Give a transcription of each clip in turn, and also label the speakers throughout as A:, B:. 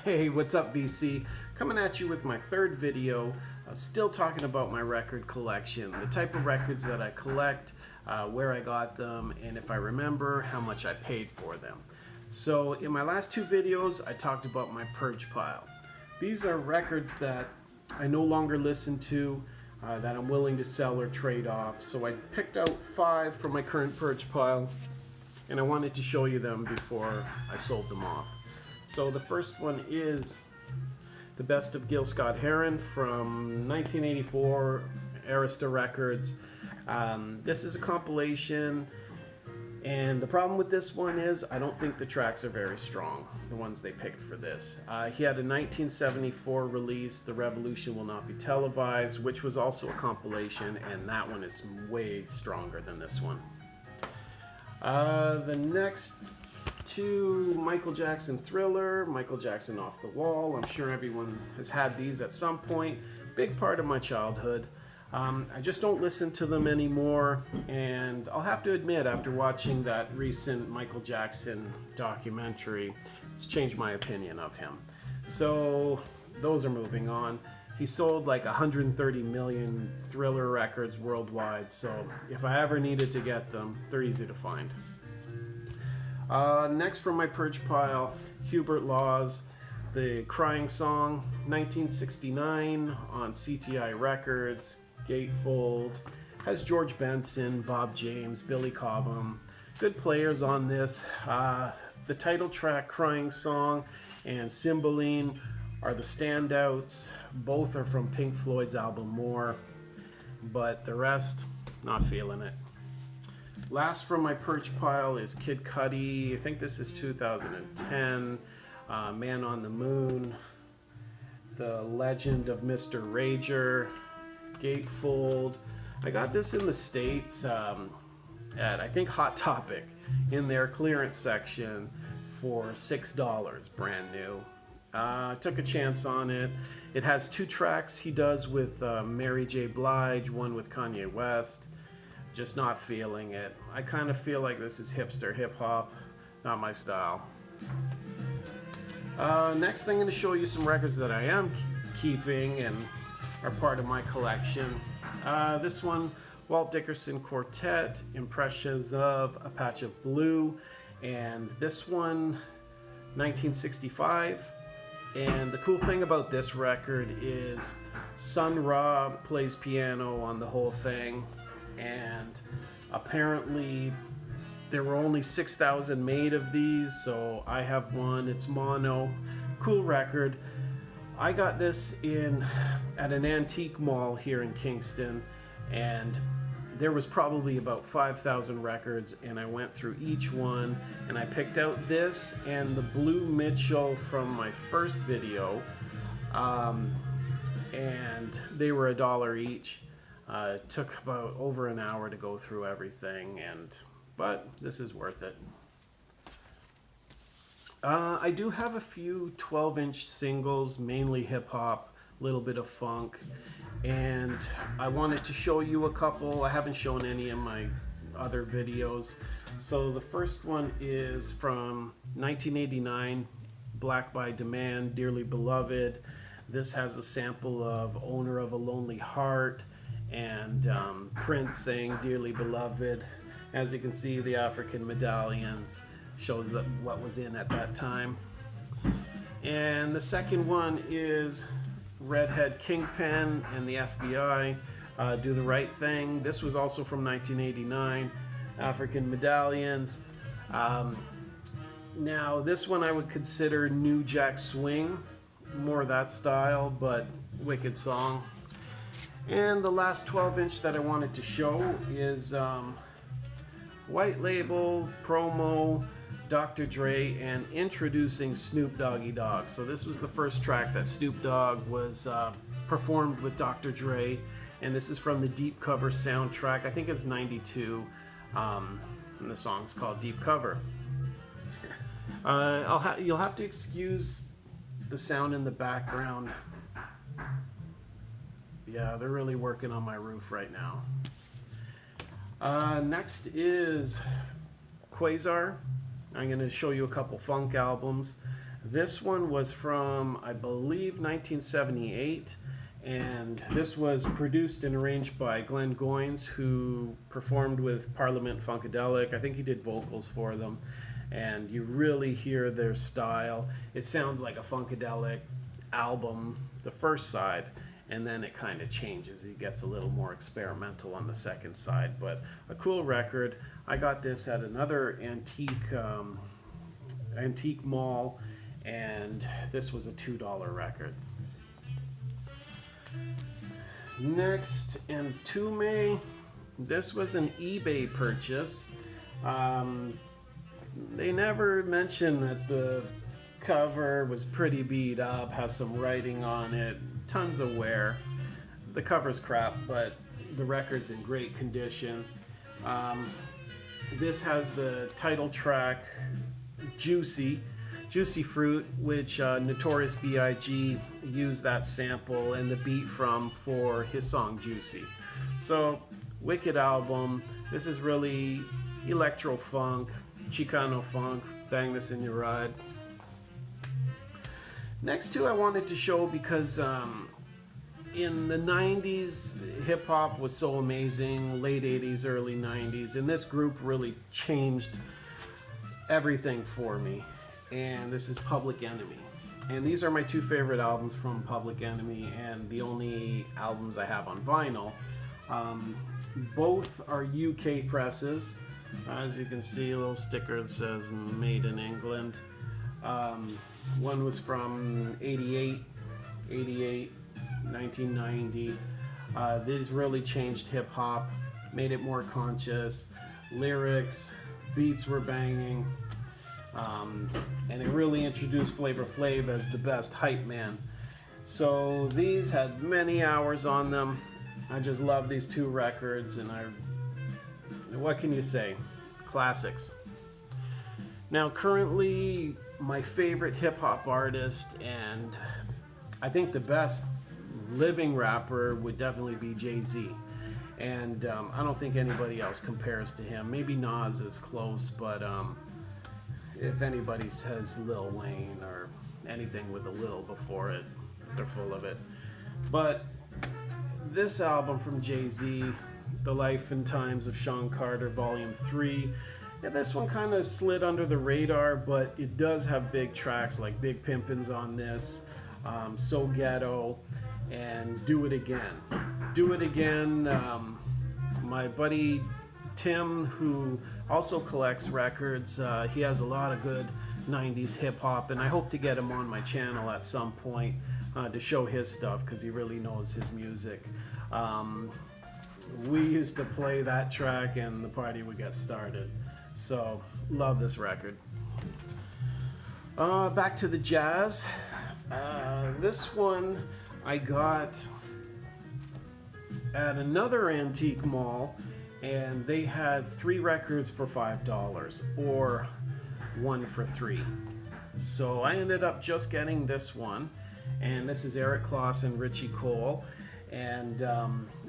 A: Hey, what's up, VC? Coming at you with my third video, still talking about my record collection, the type of records that I collect, where I got them, and if I remember, how much I paid for them. So in my last two videos, I talked about my purge pile. These are records that I no longer listen to, that I'm willing to sell or trade off. So I picked out 5 from my current purge pile, and I wanted to show you them before I sold them off. So the first one is the Best of Gil Scott-Heron from 1984, Arista Records. This is a compilation, and the problem with this one is I don't think the tracks are very strong, the ones they picked for this. He had a 1974 release, The Revolution Will Not Be Televised, which was also a compilation, and that one is way stronger than this one. The next two, Michael Jackson Thriller, Michael Jackson Off the Wall. I'm sure everyone has had these at some point. Big part of my childhood. I just don't listen to them anymore, and I'll have to admit, after watching that recent Michael Jackson documentary, it's changed my opinion of him. So those are moving on. He sold like 130 million Thriller records worldwide, so if I ever needed to get them, they're easy to find. Next from my purge pile, Hubert Laws, The Crying Song, 1969 on CTI Records, Gatefold. Has George Benson, Bob James, Billy Cobham. Good players on this. The title track, Crying Song, and Cymbeline are the standouts. Both are from Pink Floyd's album More, but the rest, not feeling it. Last from my purge pile is Kid Cudi. I think this is 2010. Man on the Moon. The Legend of Mr. Rager. Gatefold. I got this in the States at, I think, Hot Topic in their clearance section for $6, brand new. Took a chance on it. It has 2 tracks he does with Mary J. Blige, one with Kanye West. Just not feeling it. I kind of feel like this is hipster hip-hop, not my style. Next, I'm going to show you some records that I am keeping and are part of my collection. This one, Walt Dickerson Quartet, Impressions of A Patch of Blue, and this one, 1965. And the cool thing about this record is Sun Ra plays piano on the whole thing. And apparently there were only 6,000 made of these, so I have one. It's mono. Cool record. I got this at an antique mall here in Kingston, and there was probably about 5,000 records, and I went through each one, and I picked out this and the Blue Mitchell from my first video, and they were $1 each. It took about over an hour to go through everything, but this is worth it. I do have a few 12-inch singles, mainly hip-hop, a little bit of funk, and I wanted to show you a couple. I haven't shown any in my other videos. So the first one is from 1989, Black by Demand, Dearly Beloved. This has a sample of Owner of a Lonely Heart, and Prince saying Dearly Beloved. As you can see, the African medallions shows that what was in at that time. And the second one is Redhead, Kingpin, and the FBI, Do the Right Thing. This was also from 1989, African medallions. Now this one I would consider New Jack Swing, more that style, but wicked song. And the last 12-inch that I wanted to show is White Label, Promo, Dr. Dre, and introducing Snoop Doggy Dogg. So this was the first track that Snoop Dogg was performed with Dr. Dre, and this is from the Deep Cover soundtrack. I think it's 92, and the song's called Deep Cover. You'll have to excuse the sound in the background. Yeah, they're really working on my roof right now. Next is Quazar. I'm going to show you a couple funk albums. This one was from, I believe, 1978, and this was produced and arranged by Glenn Goins, who performed with Parliament Funkadelic. I think he did vocals for them, and you really hear their style. It sounds like a Funkadelic album, the first side, and then it kind of changes. It gets a little more experimental on the second side, but a cool record. I got this at another antique mall, and this was a $2 record. Next, Mtume. This was an eBay purchase. They never mentioned that the cover was pretty beat up, has some writing on it, tons of wear. The cover's crap, but the record's in great condition. This has the title track, Juicy Fruit, which Notorious B.I.G. used that sample and the beat from for his song Juicy. So, wicked album. This is really electro funk, Chicano funk. Bang this in your ride. Next two I wanted to show because in the 90s, hip hop was so amazing, late 80s, early 90s, and this group really changed everything for me. And this is Public Enemy. And these are my two favorite albums from Public Enemy, and the only albums I have on vinyl. Both are UK presses. As you can see, a little sticker that says Made in England. One was from 88, 1990. These really changed hip hop, made it more conscious. Lyrics, beats were banging. And it really introduced Flavor Flav as the best hype man. So these had many hours on them. I just love these two records, and what can you say? Classics. Now, currently, my favorite hip hop artist, and I think the best living rapper, would definitely be Jay-Z. And I don't think anybody else compares to him. Maybe Nas is close, but if anybody says Lil Wayne or anything with a Lil before it, they're full of it. But this album from Jay-Z, The Life and Times of Sean Carter, Volume 3, yeah, this one kind of slid under the radar, but it does have big tracks like Big Pimpin's on this, So Ghetto, and Do It Again. Do It Again, my buddy Tim, who also collects records, he has a lot of good 90s hip-hop, and I hope to get him on my channel at some point to show his stuff, because he really knows his music. We used to play that track and the party would get started. So, love this record. Back to the jazz. This one I got at another antique mall, and they had 3 records for $5 or 1 for $3. So I ended up just getting this one, and this is Eric Kloss and Richie Cole, and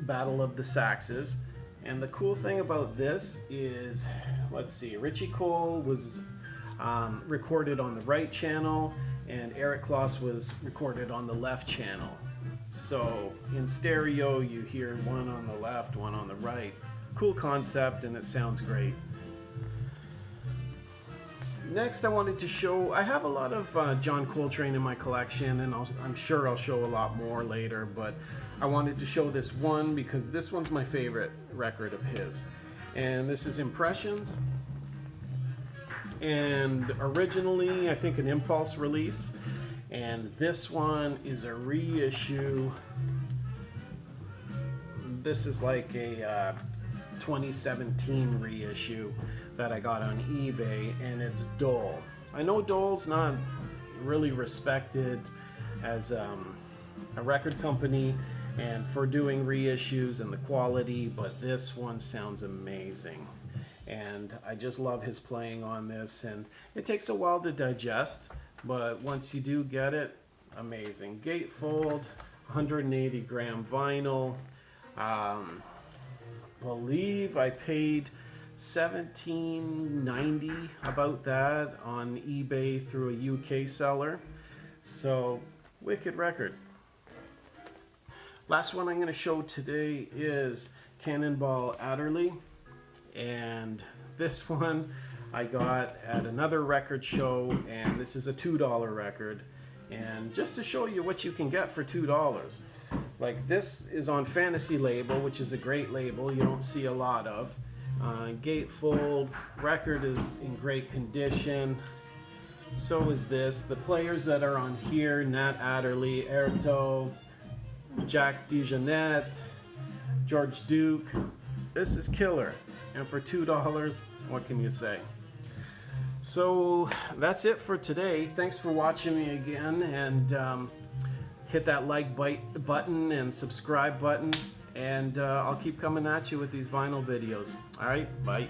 A: Battle of the Saxes. And the cool thing about this is, let's see, Richie Cole was recorded on the right channel, and Eric Kloss was recorded on the left channel. So in stereo, you hear one on the left, one on the right. Cool concept, and it sounds great. Next, I wanted to show, I have a lot of John Coltrane in my collection, and I'm sure I'll show a lot more later, but I wanted to show this one because this one's my favorite record of his. And this is Impressions. And originally, I think an Impulse release. And this one is a reissue. This is like a 2017 reissue that I got on eBay, and it's Dole. I know Dole's not really respected as a record company and for doing reissues and the quality, but this one sounds amazing. And I just love his playing on this, and it takes a while to digest, but once you do get it, amazing. Gatefold, 180 gram vinyl. Believe I paid 1790, about that, on eBay through a UK seller. So, wicked record. Last one I'm going to show today is Cannonball Adderley, and this one I got at another record show, and this is a $2 record. And just to show you what you can get for $2, like this is on Fantasy label, which is a great label you don't see a lot of. Gatefold, record is in great condition. So is this. The players that are on here: Nat Adderley, Erto, Jack DeJohnette, George Duke. This is killer. And for $2, what can you say? So that's it for today. Thanks for watching me again, and hit that like button and subscribe button, and I'll keep coming at you with these vinyl videos. All right, bye.